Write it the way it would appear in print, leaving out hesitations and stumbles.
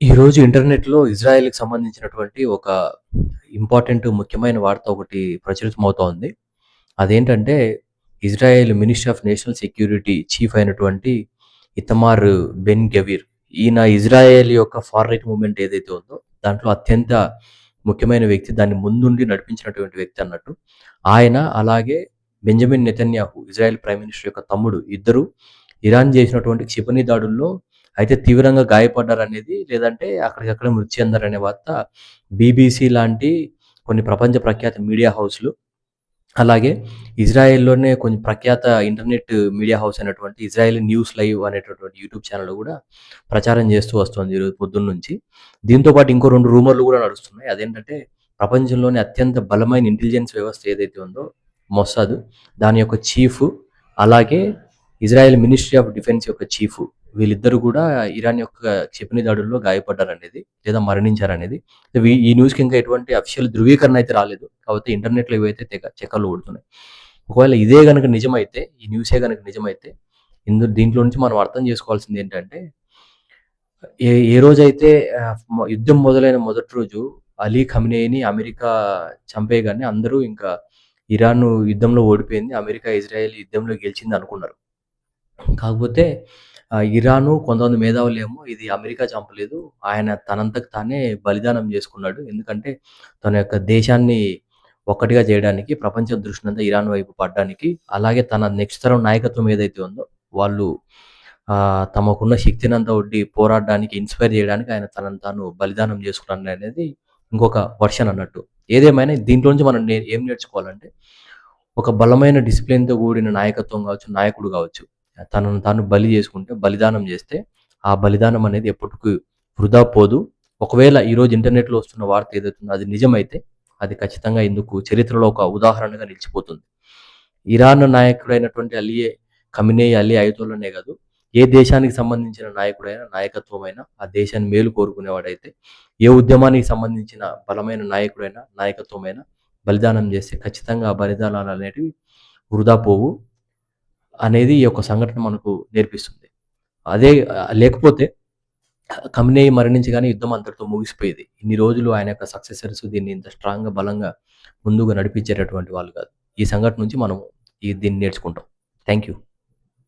ఈరోజు ఇంటర్నెట్‌లో ఇజ్రాయెల్‌కి సంబంధించినటువంటి ఒక ముఖ్యమైన వార్త ఒకటి ప్రచురితమవుతా ఉంది. అదేంటంటే, Israel ministry of national security chief అయినటువంటి ఇతమార్ బెన్ గవీర్. ఈయన ఇజ్రాయెల్ యొక్క ఫార్ రైట్ మూవ్‌మెంట్ ఏదైతే ఉందో, దాంట్లో అత్యంత ముఖ్యమైన వ్యక్తి. దాన్ని ముందుండి నడిపించినటువంటి వ్యక్తి అన్నట్టు. ఆయన అలాగే Benjamin Netanyahu Israel prime minister యొక్క తమ్ముడు ఇద్దరు ఇరాన్ చేసినటువంటి క్షిపణి దాడుల్లో అయితే తీవ్రంగా గాయపడ్డారనేది, లేదంటే అక్కడికక్కడే మృతి చెందారనే వార్త బీబీసీ లాంటి కొన్ని ప్రపంచ ప్రఖ్యాత మీడియా హౌస్‌లు, అలాగే ఇజ్రాయెల్‌లోనే కొంచెం ప్రఖ్యాత ఇంటర్నెట్ మీడియా హౌస్ అయినటువంటి ఇజ్రాయెల్ న్యూస్ లైవ్ అనేటటువంటి యూట్యూబ్ ఛానెల్ గూడా ప్రచారం చేస్తూ వస్తుంది ఈరోజు పొద్దున్నుంచి. దీంతో పాటు ఇంకో 2 రూమర్‌లు గూడా నడుస్తున్నాయి. అదేంటంటే, ప్రపంచంలోనే అత్యంత బలమైన ఇంటెలిజెన్స్ వ్యవస్థ ఏదైతే ఉందో మొస్సాద్, దాని యొక్క చీఫ్, అలాగే ఇజ్రాయెల్ మినిస్ట్రీ ఆఫ్ డిఫెన్స్ యొక్క చీఫ్, వీళ్ళిద్దరూ గూడా ఇరాన్ యొక్క క్షిపణి దాడుల్లో గాయపడ్డారనేది, లేదా మరణించారనేది. ఈ న్యూస్‌కి ఇంకా ఎటువంటి అఫీషియల్ ధృవీకరణ అయితే రాలేదు. కాపోతే ఇంటర్నెట్‌లో ఇవైతే తెగ చక్కర్లు కొడుతున్నాయి. ఒకవేళ ఇదే గనుక నిజమైతే, ఈ న్యూసే గనుక నిజమైతే, దీంట్లో నుంచి మనం అర్థం చేసుకోవాల్సిందేంటంటే, ఏ ఏ రోజైతే యుద్ధం మొదలైన మొదటి రోజు అలీ ఖameneiని అమెరికా చంపేయగానే అందరూ ఇంకా ఇరాన్ యుద్ధంలో ఓడిపోయింది, అమెరికా, ఇజ్రాయెల్ యుద్ధంలో గెలిచిందనుకున్నారు. కాకపోతే ఇరాను కొంతమంది మేధావులేమో ఇది అమెరికా చంపలేదు, ఆయన తనంతకు తానే బలిదానం చేసుకున్నాడు. ఎందుకంటే తన యొక్క దేశాన్ని ఒక్కటిగా చేయడానికి, ప్రపంచం దృష్టినంతా ఇరాన్ వైపు పడ్డానికి, అలాగే తన నెక్స్ట్ తరం నాయకత్వం ఏదైతే ఉందో వాళ్ళు తమకున్న శక్తినంతా ఒడ్డి పోరాడడానికి, ఇన్‌స్పైర్ చేయడానికి ఆయన తనను తాను బలిదానం చేసుకున్నాడనేది ఇంకొక వర్షన్ అన్నట్టు. ఏదేమైనా దీంట్లో నుంచి మనం ఏం నేర్చుకోవాలంటే, ఒక బలమైన డిసిప్లిన్‌తో కూడిన నాయకత్వం గావచ్చు, నాయకుడు గావచ్చు, తనను తాను బలి చేసుకుంటే, బలిదానం చేస్తే, ఆ బలిదానం అనేది ఎప్పటికి వృధా పోదు. ఒకవేళ ఈరోజు ఇంటర్నెట్‌లో వస్తున్న వార్త ఏదైతే ఉందో అది నిజమైతే, అది ఖచ్చితంగా ఇందుకు చరిత్రలో ఒక ఉదాహరణగా నిలిచిపోతుంది. ఇరాన్ నాయకుడైనటువంటి ఖamenei, అలీ అయతోల్లానే కాదు, ఏ దేశానికి సంబంధించిన నాయకుడైనా, నాయకత్వమైనా, ఆ దేశాన్ని మేలు కోరుకునేవాడైతే, ఏ ఉద్యమానికి సంబంధించిన బలమైన నాయకుడైనా, నాయకత్వమైనా బలిదానం చేస్తే ఖచ్చితంగా ఆ బలిదానాలనేటివి వృధా పోవు అనేది ఈ యొక్క సంఘటన మనకు నేర్పిస్తుంది. అదే లేకపోతే ఖamenei మరణించగానే యుద్ధం అంతటితో ముగిసిపోయేది. ఇన్ని రోజులు ఆయన యొక్క సక్సెసర్స్ దీన్ని ఇంత స్ట్రాంగ్‌గా, బలంగా ముందుగా నడిపించేటటువంటి వాళ్ళు కాదు. ఈ సంఘటన నుంచి మనం దీన్ని నేర్చుకుంటాం. Thank you.